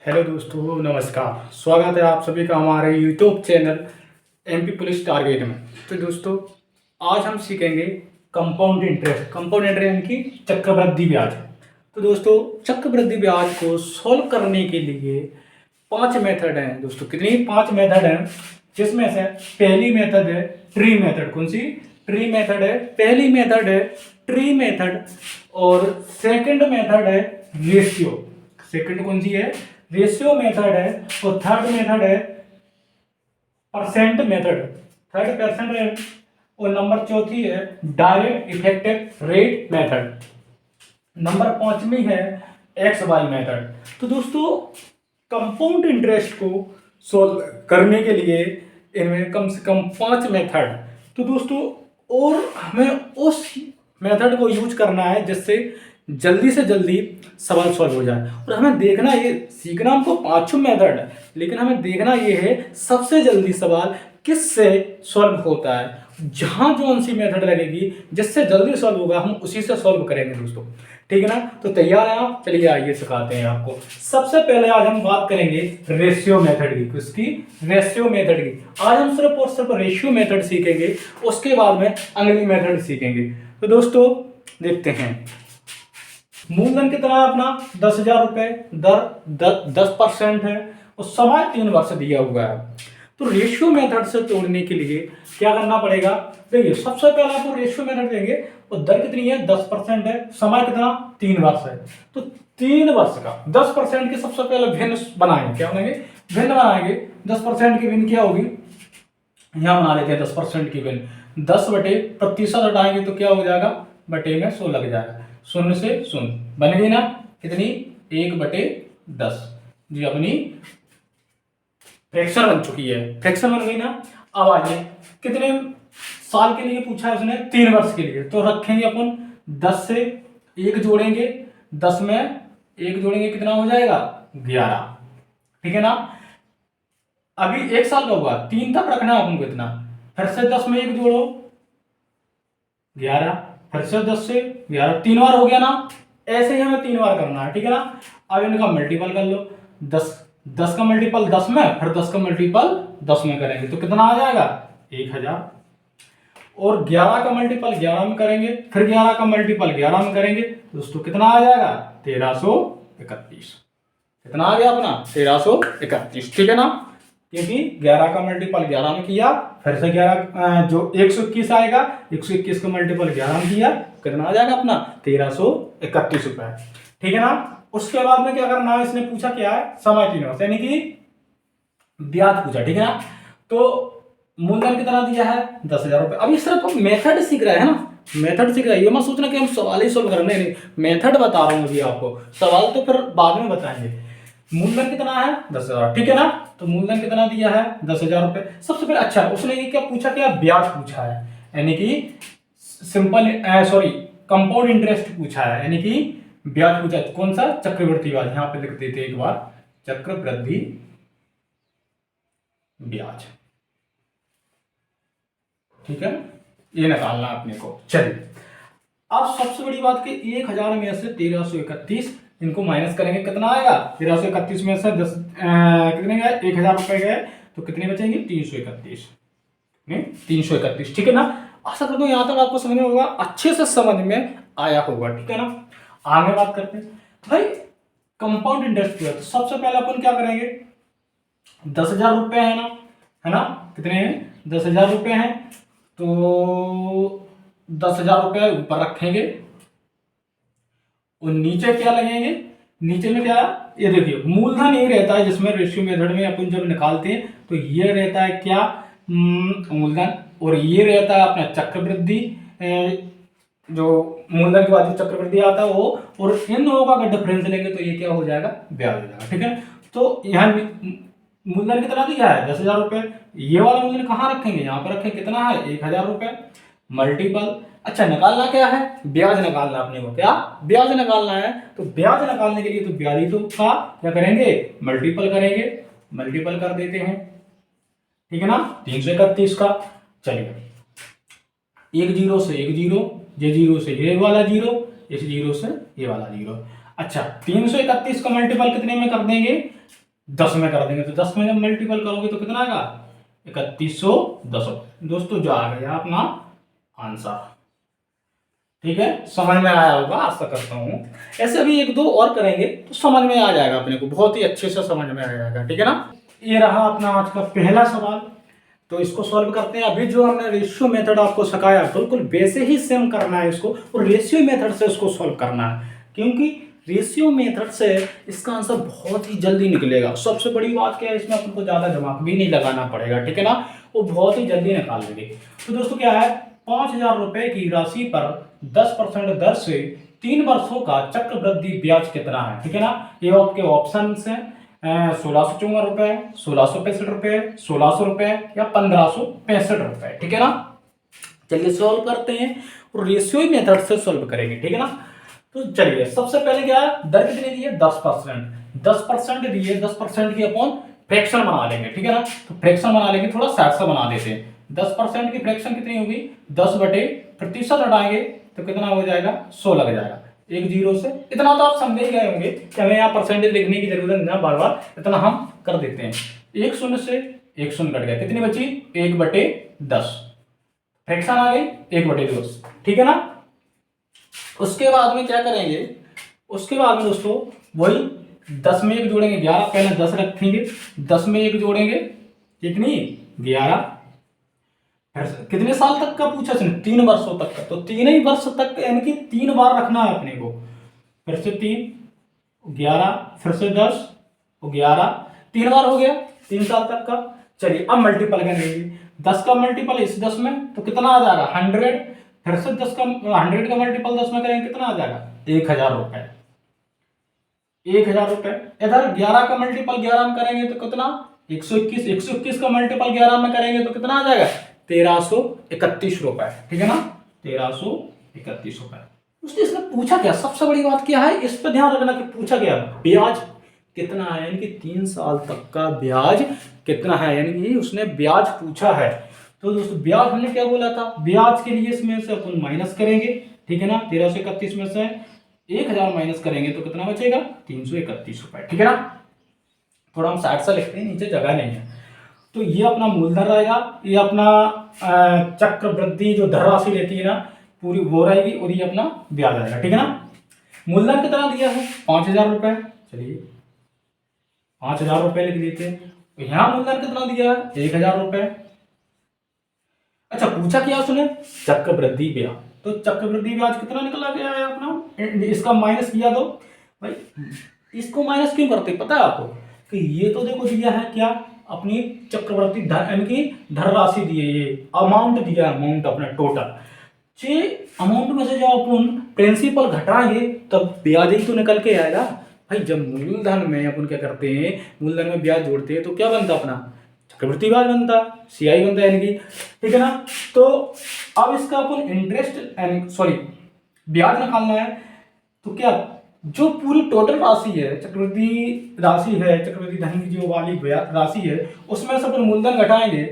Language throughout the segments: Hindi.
हेलो दोस्तों, नमस्कार। स्वागत है आप सभी का हमारे YouTube channel MP police target में। तो दोस्तों, आज हम सीखेंगे कंपाउंड इंटरेस्ट। कंपाउंड इंटरेस्ट यानी कि चक्रवृद्धि ब्याज। तो दोस्तों, चक्रवृद्धि ब्याज को सॉल्व करने के लिए 5 मेथड हैं दोस्तों। कितनी 5 मेथड हैं, जिसमें से पहली मेथड है ट्री मेथड। कौन सी ट्री मेथड है? पहली मेथड है ट्री मेथड और सेकंड मेथड है रेशियो। सेकंड कौन सी है? रेशियो मेथड है। और थर्ड मेथड है परसेंट मेथड, थर्ड परसेंट है। और नंबर चौथी है direct effective rate method. Number 5वीं है एक्स वाई मेथड। तो दोस्तों, कंपाउंड इंटरेस्ट को सोल्व करने के लिए इनमें कम से कम 5 मेथड। तो दोस्तों, और हमें उस मेथड को यूज करना है जिससे जल्दी से जल्दी सवाल सॉल्व हो जाए। और हमें देखना, ये सीखना हमको 5 मेथड है, लेकिन हमें देखना ये है सबसे जल्दी सवाल किससे सॉल्व होता है। जहां जो सी मेथड लगेगी जिससे जल्दी सॉल्व होगा, हम उसी से सॉल्व करेंगे दोस्तों। ठीक है ना? तो तैयार हैं आप? चलिए आइए सिखाते हैं आपको। सबसे पहले आज हम बात करेंगे रेशियो मेथड की। किसकी? रेशियो मेथड की। आज हम सिर्फ और सिर्फ रेशियो मेथड सीखेंगे, उसके बाद में अगली मेथड सीखेंगे। तो दोस्तों देखते हैं। मूलधन कितना है अपना? 10,000 रुपए। दर 10% है और समय 3 वर्ष दिया हुआ है। तो रेशियो मेथड से तोड़ने के लिए क्या करना पड़ेगा? देखिए, सबसे पहले आपको रेशियो मेथड देंगे और दर कितनी है? 10% है। समय कितना? 3 वर्ष है। तो 3 वर्ष का 10% की सबसे पहले भिन्न बनाएंगे। क्या बनाएंगे? भिन्न बनाएंगे। 10% की भिन्न क्या होगी? यहां बना लेते हैं 10% की भिन्न। 10 बटे प्रतिशत हटाएंगे तो क्या हो जाएगा? बटे में 100 लग जाएगा। 0 से 0 बन गई ना? कितनी? 1/10 जी, अपनी फ्रैक्शन बन चुकी है। फ्रैक्शन बन गई ना? अब आइए, कितने साल के लिए पूछा है उसने? 3 वर्ष के लिए। तो रखेंगे अपन 10 से 1 जोड़ेंगे, 10 में 1 जोड़ेंगे, कितना हो जाएगा? 11। ठीक है ना? अभी 1 साल का हुआ, 3 तक रखना है अपन को। इतना फिर से 10 में 1 जोड़ो, 11। फिर से 10 से 11, 3 बार हो गया ना? ऐसे ही हमें 3 बार करना है। ठीक है ना? अब इनका मल्टीपल कर लो। 10 का मल्टीपल 10 में, फिर 10 का मल्टीपल 10 में करेंगे तो कितना आ जाएगा? 1000। और 11 का मल्टीपल 11 में करेंगे, फिर 11 का मल्टीपल 11 में करेंगे दोस्तों, कितना आ जाएगा? 1331। कितना आ गया अपना? 1331। ठीक है ना? क्योंकि 11 का मल्टीपल 11 में किया, फिर से 11 जो 121 आएगा, 121 का मल्टीपल 11 में किया, कितना आ जाएगा अपना? 1331 रुपए। ठीक है ना? उसके बाद में क्या करना है? इसने पूछा क्या है? समय 3 वर्ष, यानी कि ब्याज पूछा। ठीक है ना? तो मूलधन कितना दिया है? 10,000 रुपए। अभी सिर्फ हम मेथड सीख रहे हैं ना, मेथड सीख रहे हैं। ये मत सोचना कि हम सवाल ही सोल्व करने, नहीं, मेथड बता रहा हूं अभी आपको। सवाल तो फिर बाद में बताएंगे। मूलधन कितना है? 10,000। ठीक है ना? तो मूलधन कितना दिया है? 10,000 रुपए। सबसे पहले अच्छा, उसने ये क्या पूछा? क्या ब्याज पूछा है, यानी कि सिंपल सॉरी कंपाउंड इंटरेस्ट पूछा है, यानी कि ब्याज पूछा। कौन सा? चक्रवृद्धि ब्याज। यहां पे लिख देते एक बार, चक्रवृद्धि ब्याज। ठीक है? ये निकालना अपने को। चलिए, अब सबसे बड़ी बात कि 1000 में से 1331 इनको माइनस करेंगे, कितना आएगा? 1331 में से 10 कितने गए? 1000 रुपए गए, तो कितने बचेंगे? 331। 331। ठीक है ना? आशा करता हूं यहां तक आपको समझ में होगा, अच्छे से समझ में आया होगा। ठीक है ना? आगे बात करते हैं भाई कंपाउंड इंटरेस्ट की। तो सबसे पहले अपन क्या करेंगे? 10,000 रुपए है ना? है ना? कितने हैं? 10,000 रुपए हैं। तो 10,000 रुपए ऊपर रखेंगे और नीचे क्या लगेंगे? नीचे में क्या? ये देखिए, मूलधन ये रहता है जिसमें रेशियो मेथड में अपन जब निकालते हैं तो ये रहता है क्या? मूलधन। और ये रहता है अपना चक्रवृद्धि, जो मूलधन के बाद जो चक्रवृद्धि आता है वो। और इन दोनों का अगर डिफरेंस लेंगे तो ये क्या हो जाएगा? ब्याज हो जाएगा। ठीक है? तो यहाँ मूलधन कितना दिया है? 10,000 रुपए। ये वाला मूलधन कहाँ रखेंगे? यहाँ पर रखें। कितना है? 1,000 रुपए मल्टीपल। अच्छा, निकालना क्या है? ब्याज निकालना अपने को। क्या? ब्याज निकालना है। तो ब्याज निकालने के लिए तो ब्याज ही तो का क्या करेंगे? मल्टीपल करेंगे। मल्टीपल कर देते हैं। ठीक है ना? 331 का। चलिए, 1 जीरो से 1 जीरो, ये जीरो से ये वाला जीरो, इस जीरो से ये वाला जीरो। अच्छा, 331 का मल्टीपल कितने में कर देंगे? 10 में कर देंगे, तो 10 में जब मल्टीपल करोगे तो कितना आएगा 3110। दोस्तों जो आ गया अपना आंसर। ठीक है, समझ में आया होगा आशा करता हूँ। ऐसे अभी एक दो और करेंगे तो समझ में आ जाएगा अपने को, बहुत ही अच्छे से समझ में आ जाएगा। ठीक है ना, ये रहा अपना आज का पहला सवाल। तो इसको सॉल्व करते हैं। अभी जो हमने रेशियो मेथड आपको सिखाया बिल्कुल वैसे ही सेम करना है इसको, और रेशियो मेथड से इसको सॉल्व करना है, क्योंकि रेशियो मेथड से इसका आंसर बहुत ही जल्दी निकलेगा। सबसे बड़ी बात क्या है, इसमें अपन को ज्यादा दिमाग भी नहीं लगाना पड़ेगा। ठीक है ना, वो बहुत ही जल्दी निकाल लेंगे। तो दोस्तों क्या है, 5,000 रुपए की राशि पर 10% दर से 3 वर्षों का चक्रवृद्धि ब्याज कितना है। ठीक है ना, ये आपके ऑप्शन है 1654 रुपए, 1665 रुपए, 1600 रुपए या 1565 रुपए। ठीक है ना, चलिए सॉल्व करते हैं और रेशियो मेथड से सॉल्व करेंगे। ठीक है ना, तो चलिए सबसे पहले क्या है, दर कितनी दी है 10%। 10% दी है, 10% की अपॉन फ्रैक्शन बना लेंगे। ठीक है ना, तो फ्रैक्शन बना लेंगे, थोड़ा साइड से बना देते हैं। 10% की फ्रैक्शन कितनी होगी, 10 बटे प्रतिशत हटाएंगे तो कितना हो जाएगा 100 लग जाएगा, एक जीरो से। इतना तो आप समझ ही गए होंगे कि हमें यहाँ परसेंटेज लिखने की जरूरत नहीं, बार बार इतना हम कर देते हैं। एक शून्य से एक शून्य कट गया, कितनी बची 1/10, फ्रैक्शन आ गई 1/10। ठीक है ना, उसके बाद में क्या करेंगे, उसके बाद में दोस्तों वही 10 में 1 जोड़ेंगे 11, पहले 10 रखेंगे, 10 में 1 जोड़ेंगे कितनी 11। कितने साल तक का पूछा इसने, 3 वर्षों तक का, तो 3 ही वर्ष तक यानी कि 3 बार रखना है अपने को। फिर से 3 11, फिर से 10 11, 3 बार हो गया 3 साल तक का। चलिए अब मल्टीपल करेंगे, 10 का मल्टीपल इस 10 में तो कितना आ जाएगा 100, फिर से 10 का 100 का मल्टीपल 10 में करेंगे कितना आ जाएगा 1000 रुपए, 1000 रुपए। इधर 11 का मल्टीपल 11 में करेंगे तो कितना 121, 121 का मल्टीपल 11 में करेंगे तो कितना आ जाएगा 1331 रुपए। ठीक है ना, 1331 रुपए। उसने इसने पूछा क्या, सबसे बड़ी बात क्या है इस पर ध्यान रखना कि पूछा क्या, ब्याज कितना है, यानी कि 3 साल तक का ब्याज कितना है, यानी कि उसने ब्याज पूछा है। तो दोस्तों ब्याज हमने क्या बोला था, ब्याज के लिए इसमें से अपन माइनस करेंगे। ठीक है ना, 1331 में से 1000 माइनस करेंगे तो कितना बचेगा 331 रुपए। ठीक है ना, थोड़ा हम साइड से लिखते हैं, नीचे जगह नहीं है। तो ये अपना मूलधन रहेगा, ये अपना चक्रवृद्धि जो धन राशि रहती है ना पूरी वो रहेगी, और ये अपना ब्याज रहेगा। ठीक है ना, मूलधन कितना दिया है 5,000 रुपए, चलिए 5,000 रुपए लिख देते हैं। तो यहाँ मूलधन कितना दिया है 1,000 रुपए। अच्छा पूछा क्या उसने, चक्रवृद्धि ब्याज, तो चक्रवृद्धि ब्याज कितना निकला गया है अपना, इसका माइनस किया तो भाई इसको माइनस क्यों करते पता है आपको, कि ये तो देखो दिया है क्या अपनी चक्रवृद्धि धन यानी कि धनराशि दी है, ये अमाउंट दिया, अमाउंट अपना टोटल। जे अमाउंट में से जब अपन प्रिंसिपल घटाएंगे तब ब्याज ही तो निकल के आएगा भाई। जब मूलधन में अपन क्या करते हैं, मूलधन में ब्याज जोड़ते हैं तो क्या बनता अपना चक्रवृद्धि ब्याज बनता, सीआई बनता यानी कि। ठीक है ना, तो अब इसका अपन इंटरेस्ट यानी सॉरी ब्याज निकालना है, तो क्या जो पूरी टोटल राशि है चक्रवृद्धि राशि है, चक्रवृद्धि धन की जो वाली राशि है उसमें से अपन मूलधन घटाएंगे,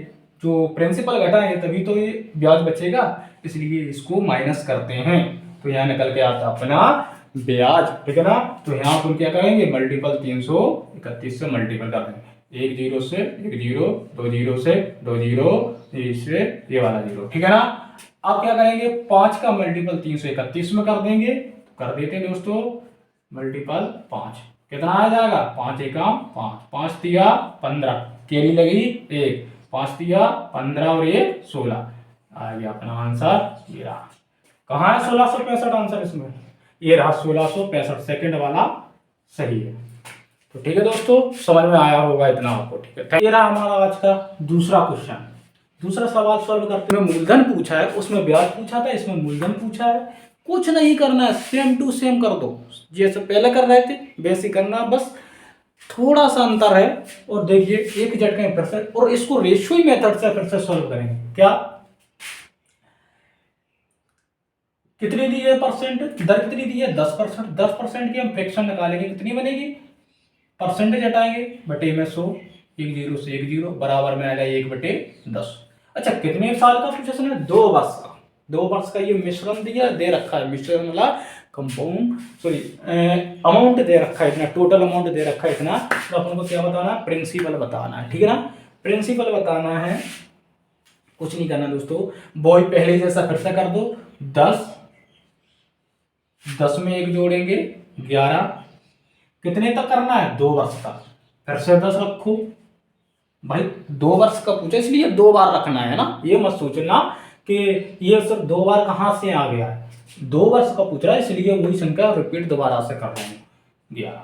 जो प्रिंसिपल घटाएंगे तभी तो ये ब्याज बचेगा, इसलिए इसको माइनस करते हैं तो यहाँ निकल के आता अपना ब्याज। ठीक है ना, तो यहाँ अपन क्या करेंगे मल्टीपल 331 से मल्टीपल कर देंगे, 1 जीरो से 1 जीरो, 2 जीरो से 2 जीरो, इससे ये वाला जीरो। ठीक है ना, अब क्या करेंगे 5 का मल्टीपल 331 में कर देंगे, तो कर देते हैं दोस्तों मल्टीपल 5, कितना आ जाएगा 5 एकम 5, 5 तिया 15, केरी लगी 1, 5 तिया 15 और 1 16, आ गया अपना आंसर ये रहा। कहाँ है 1665 आंसर इसमें, ये रहा 1665, सेकंड वाला सही है। तो ठीक है दोस्तों, समझ में आया होगा इतना आपको। ठीक है, ये रहा हमारा आज का दूसरा क्वेश्चन। दूसरा सवाल सॉल्व करते हुए मूलधन पूछा है, उसमें ब्याज पूछा था, इसमें मूलधन पूछा है। कुछ नहीं करना है, सेम टू सेम कर दो, जैसे पहले कर रहे थे वैसे करना, बस थोड़ा सा अंतर है। और देखिए एक झटके में फिर से, और इसको रेशियो मेथड से फिर से सॉल्व करेंगे। क्या कितनी दी है परसेंट, दर कितनी दी है 10%, 10% की हम फ्रैक्शन निकालेंगे कितनी बनेगी, परसेंटेज हटाएंगे बटे में 100, 1 जीरो से 1 जीरो बराबर में आएगा 1/10। अच्छा कितने साल का पूछा इसने 2 वर्ष का, 2 वर्ष का ये मिश्रण दिया दे रखा है, मिश्रण वाला कंपाउंड सॉरी अमाउंट दे रखा है इतना, टोटल अमाउंट दे रखा है इतना, तो अपन को क्या बताना है, प्रिंसिपल बताना है, ठीक है ना। प्रिंसिपल बताना है, कुछ नहीं करना दोस्तों, बॉय पहले जैसा फिर से कर दो, 10 में 1 जोड़ेंगे 11, कितने तक करना है, 2 वर्ष तक, फिर से 10 रखो भाई, 2 वर्ष का पूछा इसलिए 2 बार रखना है ना, ये मत सोचना कि ये सिर्फ 2 बार कहाँ से आ गया है, 2 वर्ष का पूछ रहा है इसलिए वही संख्या रिपीट दोबारा से कर रहा हूँ 11,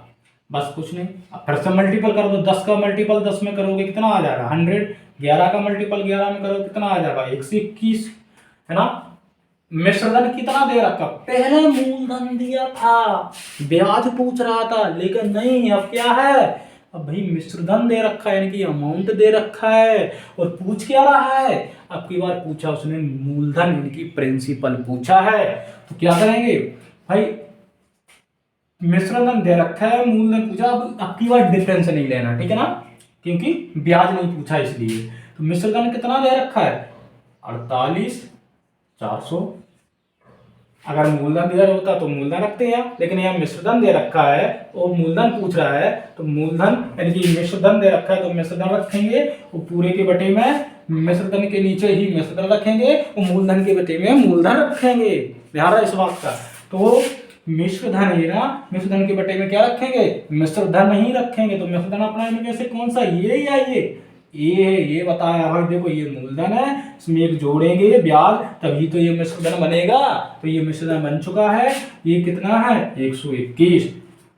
बस कुछ नहीं। अब फिर से मल्टीपल कर दो, 10 का मल्टीपल 10 में करोगे कितना आ जाएगा 100, 11 का मल्टीपल 11 में करोगे कितना आ जाएगा 121, है ना। मिश्रधन कितना दे रखा, पहले मूलधन दिया था, ब्याज पूछ रहा था, लेकिन नहीं अब क्या है, अब भाई मिश्रधन दे रखा है यानी कि अमाउंट दे रखा है, और पूछ क्या रहा है, अब की बार पूछा उसने मूलधन यानी कि प्रिंसिपल पूछा है, तो क्या करेंगे भाई, मिश्रधन दे रखा है, मूलधन पूछा, अब की बार डिफरेंस नहीं लेना, ठीक है ना, क्योंकि ब्याज नहीं पूछा इसलिए। तो मिश्रधन कितना दे रखा है 48,400, अगर मूलधन दिया होता तो मूलधन रखते हैं, लेकिन यहाँ मिश्रधन दे रखा है और मूलधन पूछ रहा है, तो मूलधन यानी कि मिश्रधन दे रखा है तो मिश्रधन रखेंगे, और पूरे के बटे में मिश्रधन के नीचे ही मिश्रधन रखेंगे, और मूलधन के बटे में मूलधन रखेंगे, ध्यान रहा इस बात का। तो मिश्रधन है ना, मिश्रधन के बटे में क्या रखेंगे, मिश्रधन ही रखेंगे, तो मिश्रधन अपना इनमें से कौन सा, ये या ये है, ये बताया भाई, देखो ये मूलधन है, इसमें एक जोड़ेंगे ब्याज तभी तो ये मिश्रधन बनेगा, तो ये मिश्रधन बन चुका है, ये कितना है 121,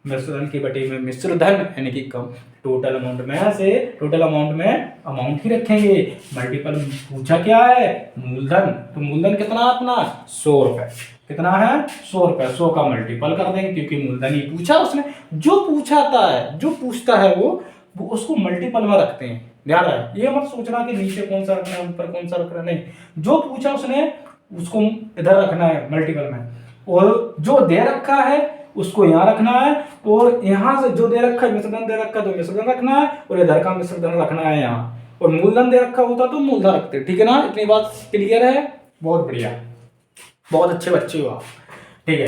मिश्रधन के बटे में मिश्रधन यानी कि कम टोटल अमाउंट में से टोटल अमाउंट में अमाउंट ही रखेंगे, मल्टीपल पूछा क्या है मूलधन, तो मूलधन कितना अपना 100 रुपए, कितना है 100 रुपए, 100 का मल्टीपल कर देंगे क्योंकि मूलधन ही पूछा उसने, जो पूछाता है जो पूछता है वो उसको मल्टीपल में रखते हैं, ध्यान रहे, ये मत सोचना कि नीचे कौन सा रखना है ऊपर कौन सा रखना है, नहीं, जो पूछा उसने उसको इधर रखना है मल्टीपल में, और जो दे रखा है उसको यहाँ रखना है, और यहाँ से जो दे रखा है मिश्रधन दे रखा है तो मिश्रधन रखना है, और इधर का मिश्रधन रखना है यहाँ, और मूलधन दे रखा होता तो मूलधन रखते, ठीक है ना, इतनी बात क्लियर है, बहुत बढ़िया, बहुत अच्छे बच्चे हो आप, ठीक है।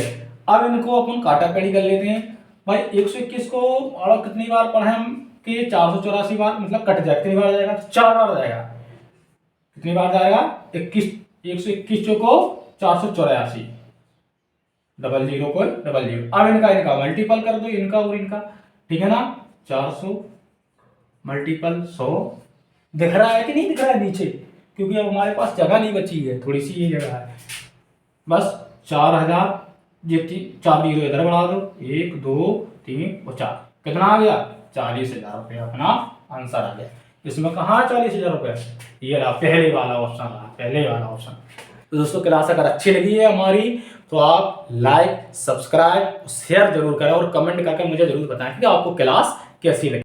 अब इनको अपन काटाकाटी कर लेते हैं भाई, 121 को और कितनी बार पढ़े हम कि 484 बार, मतलब कट जाए, कितनी बार जाएगा 4 बार जाएगा, कितनी बार जाएगा 121 चौको 484, डबल जीरो को डबल जीरो, अब इनका मल्टीपल कर दो, इनका और इनका, ठीक है ना, 400 मल्टीपल 100, दिख रहा है कि नहीं दिख रहा है नीचे, क्योंकि अब हमारे पास जगह नहीं बची है, थोड़ी सी ये जगह है, बस 4000, ये 4 जीरो इधर बढ़ा दो, 1 2 3 और 4, कितना आ गया 40,000 रुपये, अपना आंसर आ गया। इसमें कहाँ 40,000 रुपये, ये रहा पहले वाला ऑप्शन रहा, पहले वाला ऑप्शन। तो दोस्तों क्लास अगर अच्छी लगी है हमारी तो आप लाइक सब्सक्राइब शेयर जरूर करें, और कमेंट करके मुझे जरूर बताएं कि आपको क्लास कैसी लगी।